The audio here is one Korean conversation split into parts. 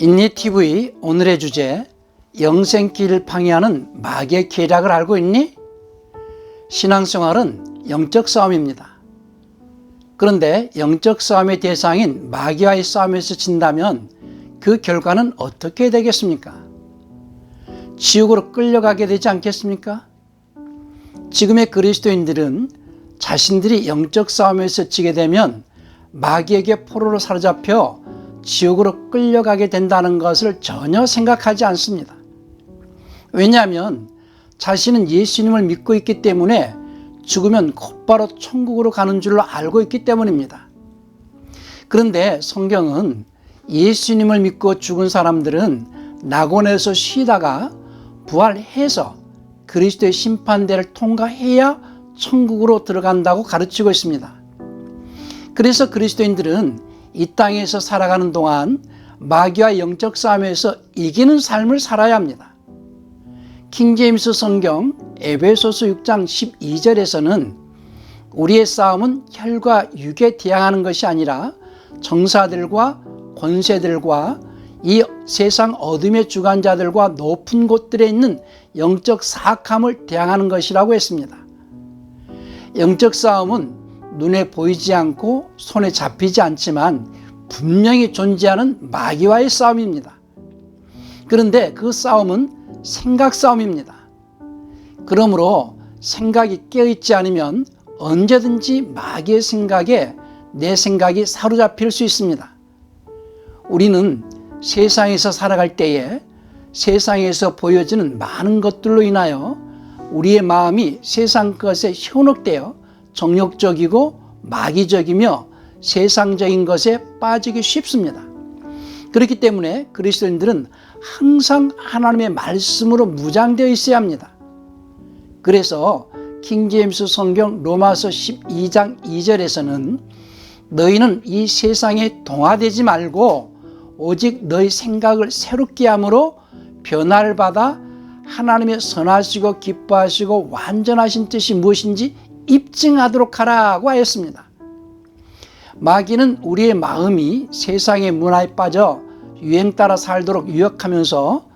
인니TV 오늘의 주제, 영생길을 방해하는 마귀의 계략을 알고 있니? 신앙생활은 영적 싸움입니다. 그런데 영적 싸움의 대상인 마귀와의 싸움에서 진다면 그 결과는 어떻게 되겠습니까? 지옥으로 끌려가게 되지 않겠습니까? 지금의 그리스도인들은 자신들이 영적 싸움에서 지게 되면 마귀에게 포로로 사로잡혀 지옥으로 끌려가게 된다는 것을 전혀 생각하지 않습니다. 왜냐하면 자신은 예수님을 믿고 있기 때문에 죽으면 곧바로 천국으로 가는 줄로 알고 있기 때문입니다. 그런데 성경은 예수님을 믿고 죽은 사람들은 낙원에서 쉬다가 부활해서 그리스도의 심판대를 통과해야 천국으로 들어간다고 가르치고 있습니다. 그래서 그리스도인들은 이 땅에서 살아가는 동안 마귀와 영적 싸움에서 이기는 삶을 살아야 합니다. 킹제임스 성경 에베소서 6장 12절에서는 우리의 싸움은 혈과 육에 대항하는 것이 아니라 정사들과 권세들과 이 세상 어둠의 주관자들과 높은 곳들에 있는 영적 사악함을 대항하는 것이라고 했습니다. 영적 싸움은 눈에 보이지 않고 손에 잡히지 않지만 분명히 존재하는 마귀와의 싸움입니다. 그런데 그 싸움은 생각 싸움입니다. 그러므로 생각이 깨어있지 않으면 언제든지 마귀의 생각에 내 생각이 사로잡힐 수 있습니다. 우리는 세상에서 살아갈 때에 세상에서 보여지는 많은 것들로 인하여 우리의 마음이 세상 것에 현혹되어 정욕적이고 마귀적이며 세상적인 것에 빠지기 쉽습니다. 그렇기 때문에 그리스도인들은 항상 하나님의 말씀으로 무장되어 있어야 합니다. 그래서 킹제임스 성경 로마서 12장 2절에서는 너희는 이 세상에 동화되지 말고 오직 너희 생각을 새롭게 함으로 변화를 받아 하나님의 선하시고 기뻐하시고 완전하신 뜻이 무엇인지 입증하도록 하라고 하였습니다. 마귀는 우리의 마음이 세상의 문화에 빠져 유행 따라 살도록 유혹하면서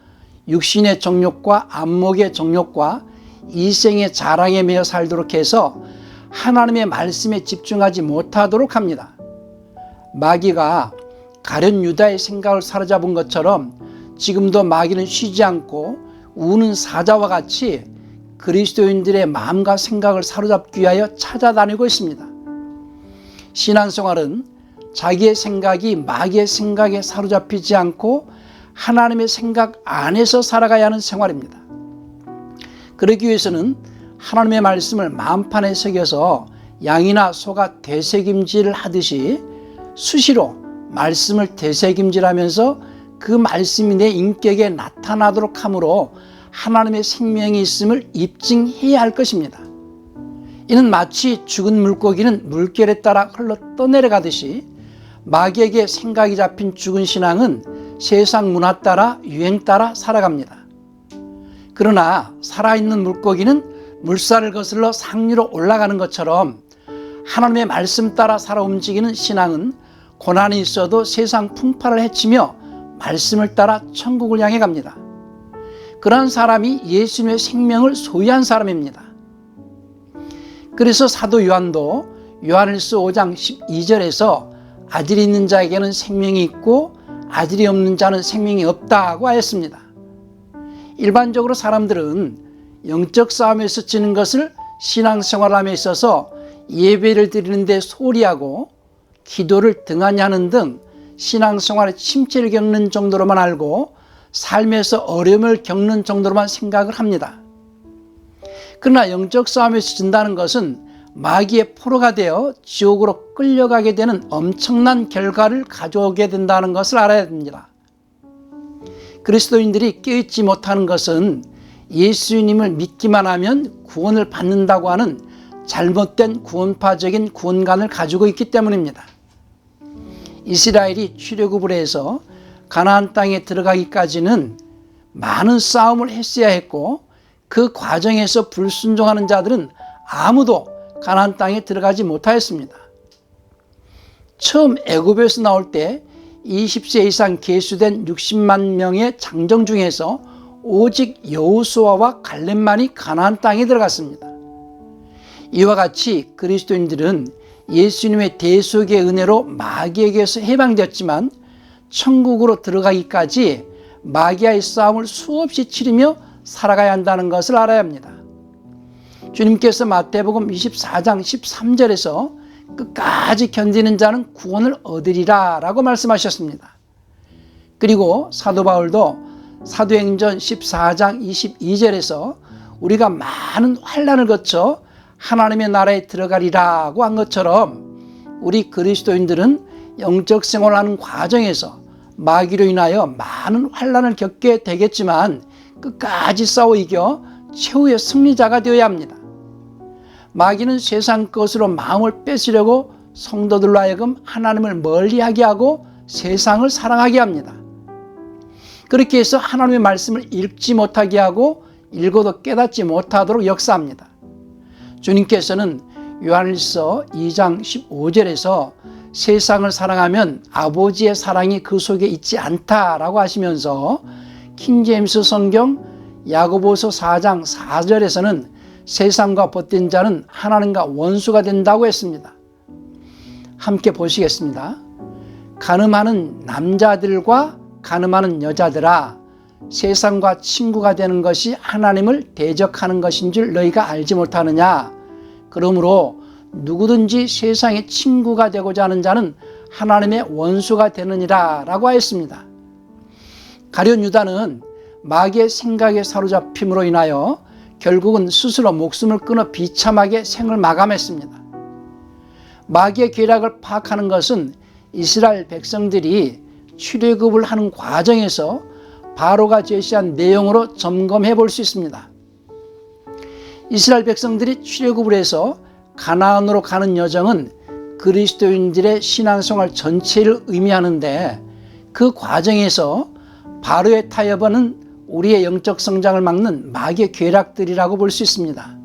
육신의 정욕과 안목의 정욕과 이생의 자랑에 매여 살도록 해서 하나님의 말씀에 집중하지 못하도록 합니다. 마귀가 가룟 유다의 생각을 사로잡은 것처럼 지금도 마귀는 쉬지 않고 우는 사자와 같이 그리스도인들의 마음과 생각을 사로잡기 위하여 찾아다니고 있습니다. 신앙생활은 자기의 생각이 마귀의 생각에 사로잡히지 않고 하나님의 생각 안에서 살아가야 하는 생활입니다. 그러기 위해서는 하나님의 말씀을 마음판에 새겨서 양이나 소가 되새김질을 하듯이 수시로 말씀을 되새김질하면서 그 말씀이 내 인격에 나타나도록 함으로 하나님의 생명이 있음을 입증해야 할 것입니다. 이는 마치 죽은 물고기는 물결에 따라 흘러 떠내려가듯이 마귀에게 생각이 잡힌 죽은 신앙은 세상 문화 따라 유행 따라 살아갑니다. 그러나 살아있는 물고기는 물살을 거슬러 상류로 올라가는 것처럼 하나님의 말씀 따라 살아 움직이는 신앙은 고난이 있어도 세상 풍파를 헤치며 말씀을 따라 천국을 향해 갑니다. 그러한 사람이 예수님의 생명을 소유한 사람입니다. 그래서 사도 요한도 요한일서 5장 12절에서 아들이 있는 자에게는 생명이 있고 아들이 없는 자는 생명이 없다고 하였습니다. 일반적으로 사람들은 영적 싸움에서 지는 것을 신앙생활함에 있어서 예배를 드리는 데 소홀히하고 기도를 등한히 하는 등 신앙생활의 침체를 겪는 정도로만 알고 삶에서 어려움을 겪는 정도로만 생각을 합니다. 그러나 영적 싸움에서 진다는 것은 마귀의 포로가 되어 지옥으로 끌려가게 되는 엄청난 결과를 가져오게 된다는 것을 알아야 됩니다. 그리스도인들이 깨닫지 못하는 것은 예수님을 믿기만 하면 구원을 받는다고 하는 잘못된 구원파적인 구원관을 가지고 있기 때문입니다. 이스라엘이 출애굽을 해서 가나안 땅에 들어가기까지는 많은 싸움을 했어야 했고 그 과정에서 불순종하는 자들은 아무도 가나안 땅에 들어가지 못하였습니다. 처음 애굽에서 나올 때 20세 이상 계수된 60만 명의 장정 중에서 오직 여호수아와 갈렙만이 가나안 땅에 들어갔습니다. 이와 같이 그리스도인들은 예수님의 대속의 은혜로 마귀에게서 해방되었지만 천국으로 들어가기까지 마귀와의 싸움을 수없이 치르며 살아가야 한다는 것을 알아야 합니다. 주님께서 마태복음 24장 13절에서 끝까지 견디는 자는 구원을 얻으리라 라고 말씀하셨습니다. 그리고 사도 바울도 사도행전 14장 22절에서 우리가 많은 환난을 거쳐 하나님의 나라에 들어가리라고 한 것처럼 우리 그리스도인들은 영적 생활하는 과정에서 마귀로 인하여 많은 환난을 겪게 되겠지만 끝까지 싸워 이겨 최후의 승리자가 되어야 합니다. 마귀는 세상 것으로 마음을 뺏으려고 성도들로 하여금 하나님을 멀리하게 하고 세상을 사랑하게 합니다. 그렇게 해서 하나님의 말씀을 읽지 못하게 하고 읽어도 깨닫지 못하도록 역사합니다. 주님께서는 요한일서 2장 15절에서 세상을 사랑하면 아버지의 사랑이 그 속에 있지 않다라고 하시면서 킹제임스 성경 야고보서 4장 4절에서는 세상과 벗된 자는 하나님과 원수가 된다고 했습니다. 함께 보시겠습니다. 간음하는 남자들과 간음하는 여자들아, 세상과 친구가 되는 것이 하나님을 대적하는 것인 줄 너희가 알지 못하느냐. 그러므로 누구든지 세상의 친구가 되고자 하는 자는 하나님의 원수가 되느니라 라고 하였습니다. 가룟 유다는 마귀의 생각에 사로잡힘으로 인하여 결국은 스스로 목숨을 끊어 비참하게 생을 마감했습니다. 마귀의 계략을 파악하는 것은 이스라엘 백성들이 출애굽을 하는 과정에서 바로가 제시한 내용으로 점검해 볼 수 있습니다. 이스라엘 백성들이 출애굽을 해서 가나안으로 가는 여정은 그리스도인들의 신앙생활 전체를 의미하는데 그 과정에서 바로의 타협은 우리의 영적 성장을 막는 마귀의 계략들이라고 볼 수 있습니다.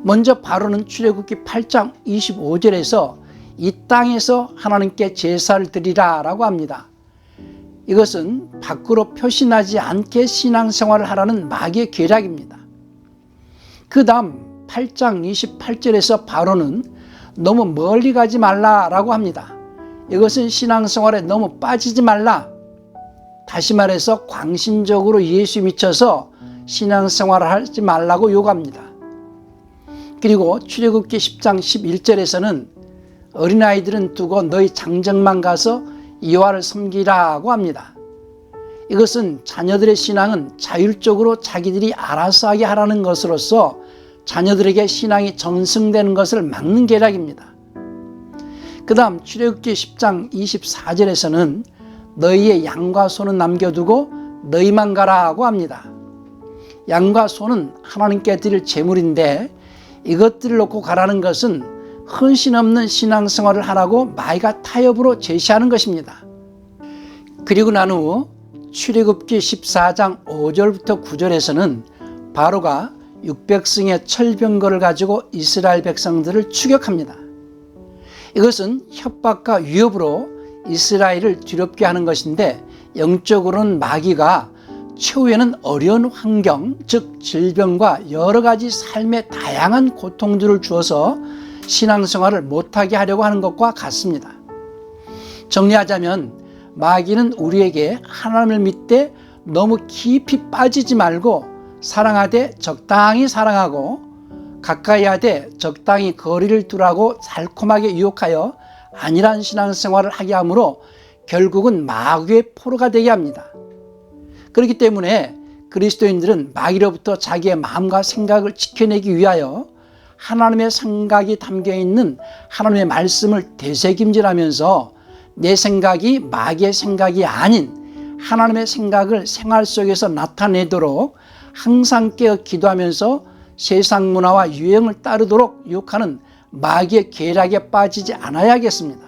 먼저 바로는 출애굽기 8장 25절에서 이 땅에서 하나님께 제사를 드리라 라고 합니다. 이것은 밖으로 표시나지 않게 신앙생활을 하라는 마귀의 계략입니다. 그 다음 8장 28절에서 바로는 너무 멀리 가지 말라라고 합니다. 이것은 신앙생활에 너무 빠지지 말라. 다시 말해서 광신적으로 예수 미쳐서 신앙생활을 하지 말라고 요구합니다. 그리고 출애굽기 10장 11절에서는 어린아이들은 두고 너희 장정만 가서 여호와를 섬기라고 합니다. 이것은 자녀들의 신앙은 자율적으로 자기들이 알아서 하게 하라는 것으로서 자녀들에게 신앙이 전승되는 것을 막는 계략입니다. 그 다음 출애굽기 10장 24절에서는 너희의 양과 소는 남겨두고 너희만 가라고 합니다. 양과 소는 하나님께 드릴 제물인데 이것들을 놓고 가라는 것은 헌신 없는 신앙생활을 하라고 마귀가 타협으로 제시하는 것입니다. 그리고 난 후 출애굽기 14장 5절부터 9절에서는 바로가 600승의 철병거를 가지고 이스라엘 백성들을 추격합니다. 이것은 협박과 위협으로 이스라엘을 두렵게 하는 것인데 영적으로는 마귀가 최후에는 어려운 환경, 즉 질병과 여러 가지 삶의 다양한 고통들을 주어서 신앙생활을 못하게 하려고 하는 것과 같습니다. 정리하자면 마귀는 우리에게 하나님을 믿되 너무 깊이 빠지지 말고 사랑하되 적당히 사랑하고 가까이 하되 적당히 거리를 두라고 달콤하게 유혹하여 안일한 신앙생활을 하게 하므로 결국은 마귀의 포로가 되게 합니다. 그렇기 때문에 그리스도인들은 마귀로부터 자기의 마음과 생각을 지켜내기 위하여 하나님의 생각이 담겨있는 하나님의 말씀을 되새김질하면서 내 생각이 마귀의 생각이 아닌 하나님의 생각을 생활 속에서 나타내도록 항상 깨어 기도하면서 세상 문화와 유행을 따르도록 유혹하는 마귀의 계략에 빠지지 않아야겠습니다.